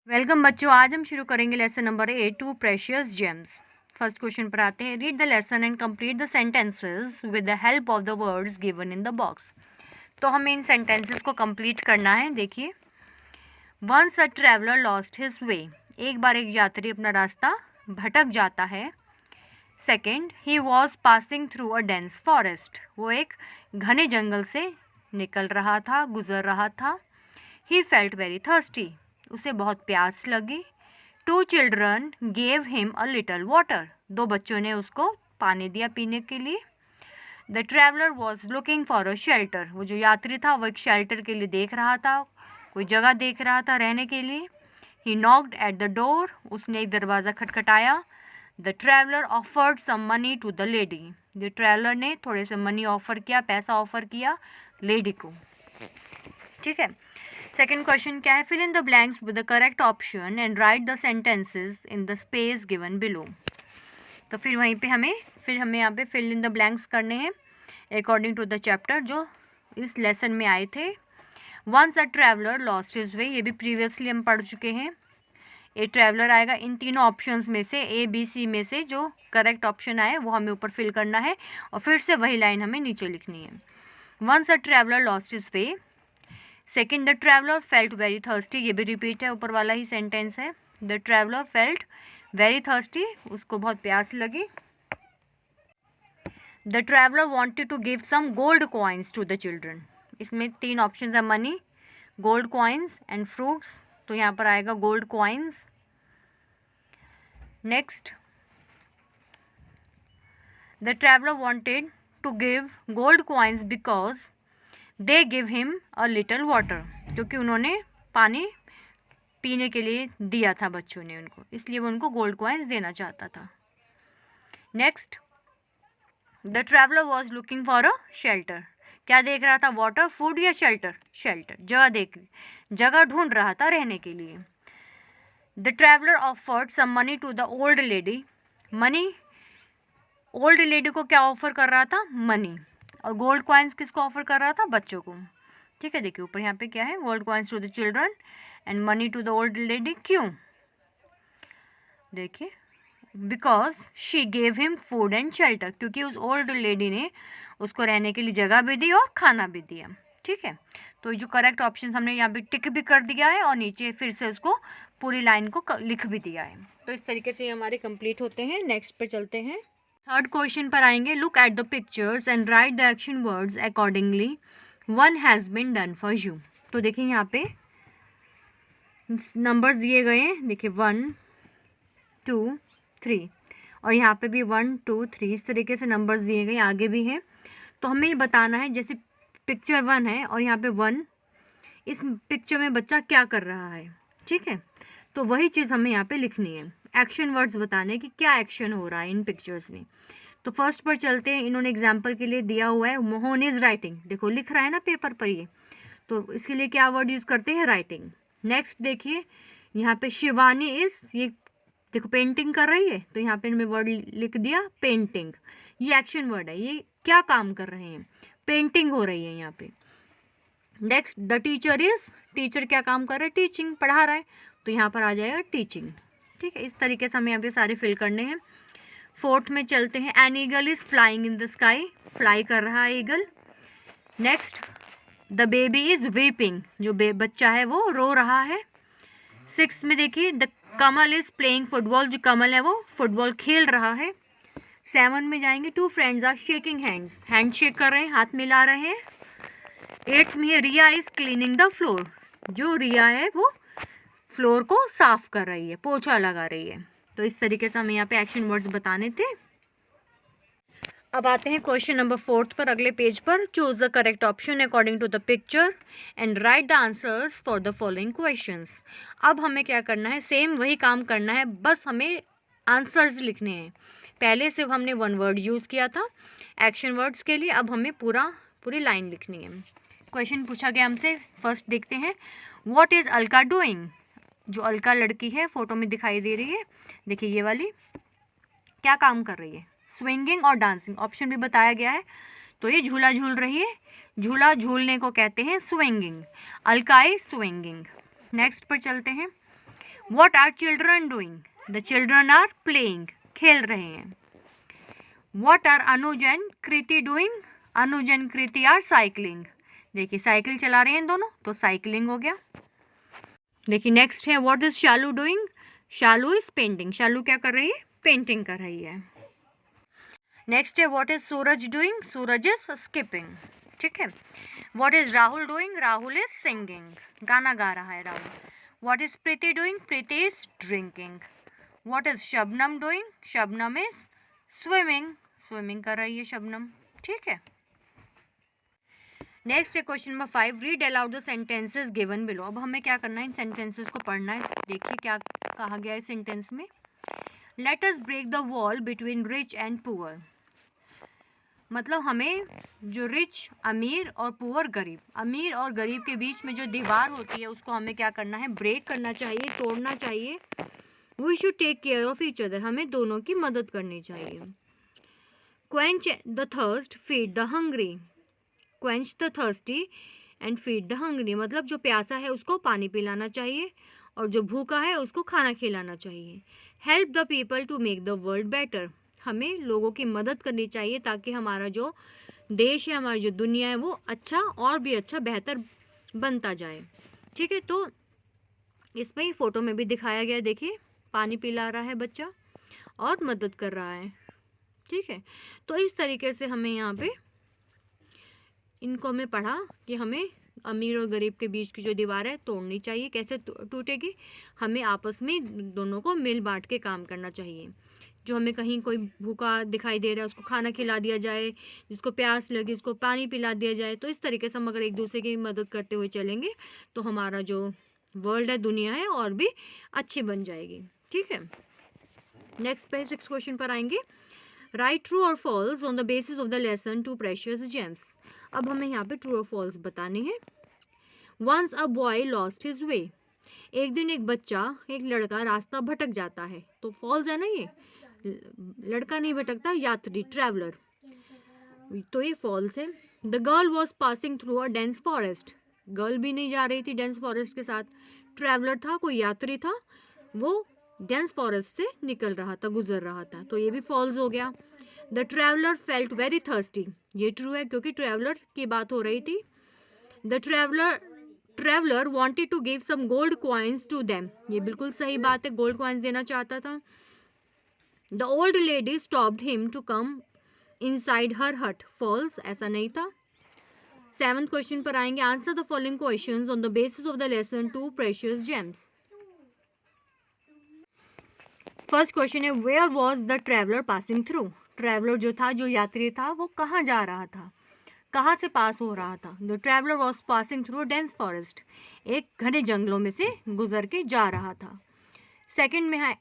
Welcome बच्चों, आज हम शुरू करेंगे lesson number 8 two precious gems. First question पर आते हैं। Read the lesson and complete the sentences with the help of the words given in the box. तो हमें इन सेंटेंसेस को कंप्लीट करना है। देखिए, once a traveller lost his way, एक बार एक यात्री अपना रास्ता भटक जाता है। Second, he was passing through a dense forest, वो एक घने जंगल से निकल रहा था, गुजर रहा था। ही फेल्ट वेरी थर्स्टी, उसे बहुत प्यास लगी। Two children gave him a little water, दो बच्चों ने उसको पानी दिया पीने के लिए। The traveller was looking for a shelter, वो जो यात्री था वो एक शेल्टर के लिए देख रहा था, कोई जगह देख रहा था रहने के लिए। He knocked at the door, उसने एक दरवाज़ा खटखटाया। The traveller offered some money to the lady, the traveller ने थोड़े से मनी ऑफर किया, पैसा ऑफर किया लेडी को। ठीक है। सेकेंड क्वेश्चन क्या है? Fill in the blanks with the correct option and write the sentences in the space given below. तो फिर वहीं पे हमें यहाँ पे फिल इन द ब्लैंक्स करने हैं अकॉर्डिंग टू द चैप्टर जो इस लेसन में आए थे। Once a traveller lost his way, ये भी प्रीवियसली हम पढ़ चुके हैं। ए ट्रैवलर आएगा इन तीनों ऑप्शंस में से, ए बी सी में से जो करेक्ट ऑप्शन आए वो हमें ऊपर फिल करना है और फिर से वही लाइन हमें नीचे लिखनी है। Once a traveller lost his way. Second, the traveller felt very thirsty, ये भी रिपीट है, ऊपर वाला ही सेंटेंस है। The traveller felt very thirsty, उसको बहुत प्यास लगी। The traveller wanted to give some gold coins to the children, इसमें तीन ऑप्शन है, money, gold coins and fruits, तो यहाँ पर आएगा gold coins. Next, the traveller wanted to give gold coins because they give him a little water, क्योंकि उन्होंने पानी पीने के लिए दिया था बच्चों ने उनको, इसलिए वो उनको गोल्ड कॉइन्स देना चाहता था। Next, the traveller was looking for a shelter, क्या देख रहा था? वाटर, फूड या शेल्टर? शेल्टर, जगह ढूंढ रहा था रहने के लिए। The traveller offered some money to the old lady, money, old lady को क्या ऑफर कर रहा था? मनी। और गोल्ड कॉइन्स किसको ऑफर कर रहा था? बच्चों को। ठीक है, देखिए ऊपर यहाँ पे क्या है? Gold coins to the children and money to the old lady. क्यों? देखिए, because she gave him food and shelter, क्योंकि उस ओल्ड लेडी ने उसको रहने के लिए जगह भी दी और खाना भी दिया। ठीक है, तो जो करेक्ट ऑप्शन हमने यहाँ पे टिक भी कर दिया है और नीचे फिर से उसको पूरी लाइन को लिख भी दिया है। तो इस तरीके से हमारे कंप्लीट होते हैं। नेक्स्ट पे चलते हैं। थर्ड क्वेश्चन पर आएंगे। Look at the pictures and write the action words accordingly, one has been done for you. तो देखिए यहाँ पे नंबर्स दिए गए हैं, देखिए 1 2 3 और यहाँ पे भी 1 2 3 इस तरीके से नंबर्स दिए गए, आगे भी हैं। तो हमें ये बताना है, जैसे पिक्चर 1 है और यहाँ पे 1, इस पिक्चर में बच्चा क्या कर रहा है। ठीक है, तो वही चीज़ हमें यहाँ पे लिखनी है, एक्शन वर्ड्स बताने कि क्या एक्शन हो रहा है इन पिक्चर्स में। तो फर्स्ट पर चलते हैं। इन्होंने एग्जाम्पल के लिए दिया हुआ है मोहन इज़ राइटिंग, देखो लिख रहा है ना पेपर पर ये, तो इसके लिए क्या वर्ड यूज़ करते हैं? राइटिंग। नेक्स्ट देखिए, यहाँ पे शिवानी इज़, ये देखो पेंटिंग कर रही है, तो यहाँ पे इन्होंने वर्ड लिख दिया पेंटिंग, ये एक्शन वर्ड है, ये क्या काम कर रहे हैं? पेंटिंग हो रही है यहाँ पे। Next, the teacher is, teacher क्या काम कर रहा है? टीचिंग, पढ़ा रहा है, तो यहाँ पर आ जाएगा टीचिंग। ठीक है, इस तरीके से हमें यहाँ पे सारे फिल करने हैं। फोर्थ में चलते हैं। An eagle is flying in the sky, fly कर रहा है eagle. Next, the baby is weeping, जो बच्चा है वो रो रहा है। सिक्स में देखिए, the Kamal is playing football, जो कमल है वो फुटबॉल खेल रहा है। 7 में जाएंगे। Two friends are shaking hands, hand shake कर रहे हैं, हाथ मिला रहे हैं। 8 में Riya is cleaning the floor, जो रिया है वो फ्लोर को साफ कर रही है, पोछा लगा रही है। तो इस तरीके से हमें यहाँ पे एक्शन वर्ड्स बताने थे। अब आते हैं क्वेश्चन नंबर 4 पर, अगले पेज पर। Choose the correct option according to the picture and write the answers for the following questions. अब हमें क्या करना है? सेम वही काम करना है, बस हमें आंसर्स लिखने हैं। पहले सिर्फ हमने 1 वर्ड यूज़ किया था एक्शन वर्ड्स के लिए, अब हमें पूरी लाइन लिखनी है। क्वेश्चन पूछा गया हमसे, फर्स्ट देखते हैं। व्हाट इज़ अलका डूइंग, जो अलका लड़की है फोटो में दिखाई दे रही है, देखिए ये वाली, क्या काम कर रही है? स्विंगिंग और डांसिंग, ऑप्शन भी बताया गया है, तो ये झूला झूल रही है, झूला झूलने को कहते हैं swinging, Alka is swinging. Next पर चलते हैं। What are children doing, the children are playing, खेल रहे हैं। What are Anuj and Kriti doing, Anuj and Kriti are cycling, देखिए साइकिल चला रहे हैं दोनों, तो साइकिलिंग हो गया। देखिए नेक्स्ट है what is Shalu doing, Shalu is painting, Shalu क्या कर रही है, पेंटिंग कर रही है। नेक्स्ट है what is Suraj doing, Suraj is skipping, ठीक है। What is Rahul doing, Rahul is singing, गाना गा रहा है Rahul. What is Preeti doing, Preeti is drinking. What is Shabnam doing, Shabnam is swimming, swimming कर रही है शबनम, ठीक है। नेक्स्ट है question number 5, read aloud the sentences given below. अब हमें क्या करना है, इन सेंटेंसेस को पढ़ना है। देखिए क्या कहा गया है सेंटेंस में, let us break the wall between rich and poor, मतलब हमें जो रिच अमीर और पुअर गरीब, अमीर और गरीब के बीच में जो दीवार होती है उसको हमें क्या करना है, ब्रेक करना चाहिए, तोड़ना चाहिए। We should take care of each other, हमें दोनों की मदद करनी चाहिए। Quench the thirst feed the hungry, quench the thirsty and feed the hungry, मतलब जो प्यासा है उसको पानी पिलाना चाहिए और जो भूखा है उसको खाना खिलाना चाहिए। Help the people to make the world better, हमें लोगों की मदद करनी चाहिए ताकि हमारा जो देश है, हमारी जो दुनिया है वो अच्छा और भी अच्छा बेहतर बनता जाए, ठीक है। तो इसमें फ़ोटो में भी दिखाया गया, देखिए पानी पिला रहा है बच्चा और मदद कर रहा है, ठीक है। तो इस तरीके से हमें यहाँ पे इनको हमें पढ़ा कि हमें अमीर और गरीब के बीच की जो दीवार है तोड़नी चाहिए। कैसे टूटेगी, हमें आपस में दोनों को मिल बांट के काम करना चाहिए। जो हमें कहीं कोई भूखा दिखाई दे रहा है उसको खाना खिला दिया जाए, जिसको प्यास लगी उसको पानी पिला दिया जाए। तो इस तरीके से हम अगर एक दूसरे की मदद करते हुए चलेंगे तो हमारा जो वर्ल्ड है, दुनिया है, और भी अच्छी बन जाएगी, ठीक है। नेक्स्ट पे 6 क्वेश्चन पर आएंगे। राइट ट्रू और false on the basis of the lesson two precious gems. अब हमें यहाँ पे ट्रू और फॉल्स बताने हैं। Once a boy lost his way, एक दिन एक बच्चा, एक लड़का रास्ता भटक जाता है, तो फॉल्स है ना, ये लड़का नहीं भटकता, यात्री, ट्रैवलर, तो ये फॉल्स है। The girl was passing through a dense forest, girl भी नहीं जा रही थी डेंस फॉरेस्ट के साथ, ट्रैवलर था, कोई यात्री था, वो डेंस फॉरेस्ट से निकल रहा था, गुजर रहा था, तो ये भी फॉल्स हो गया। The traveller felt very thirsty, ये ट्रू है क्योंकि ट्रैवलर की बात हो रही थी। The traveller wanted to give some gold coins to them, ये बिल्कुल सही बात है, गोल्ड कॉइन्स देना चाहता था। The old lady stopped him to come inside her hut, falls, ऐसा नहीं था। 7th क्वेश्चन पर आएंगे। Answer the following questions on the basis of the lesson two precious gems. First question है where was the traveller passing through, traveller जो था, जो यात्री था, वो कहाँ जा रहा था, कहाँ से पास हो रहा था। The traveller was passing through dense forest, एक घने जंगलों में से गुजर के जा रहा था। सेकंड में है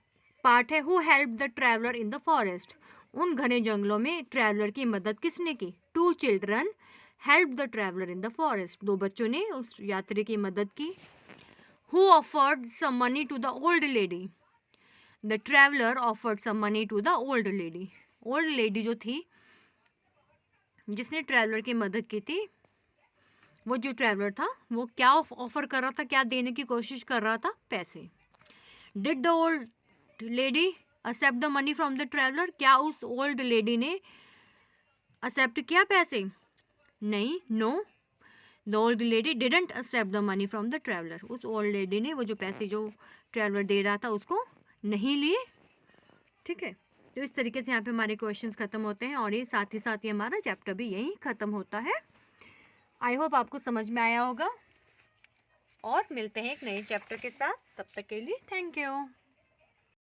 पार्ट है who help the traveller in the forest, उन घने जंगलों में ट्रैवलर की मदद किसने की, 2 children help the traveller in the forest, 2 बच्चों ने उस यात्री की मदद की। Who offered some money to the old lady, the traveller offered some money to the old lady, old lady जो थी जिसने ट्रैवलर की मदद की थी, वो जो ट्रैवलर था वो क्या ऑफर कर रहा था, क्या देने की कोशिश कर रहा था, पैसे। Did the old lady accept the money from the traveller, क्या उस ओल्ड लेडी ने एक्सेप्ट किया पैसे, नहीं, no, the old lady didn't accept the money from the traveller, उस ओल्ड लेडी ने वो जो पैसे जो ट्रैवलर दे रहा था उसको नहीं लिए, ठीक है। तो इस तरीके से यहाँ पे हमारे क्वेश्चंस खत्म होते हैं और ये साथ ही साथ ये हमारा चैप्टर भी यहीं खत्म होता है। आई होप आपको समझ में आया होगा और मिलते हैं एक नए चैप्टर के साथ, तब तक के लिए थैंक यू।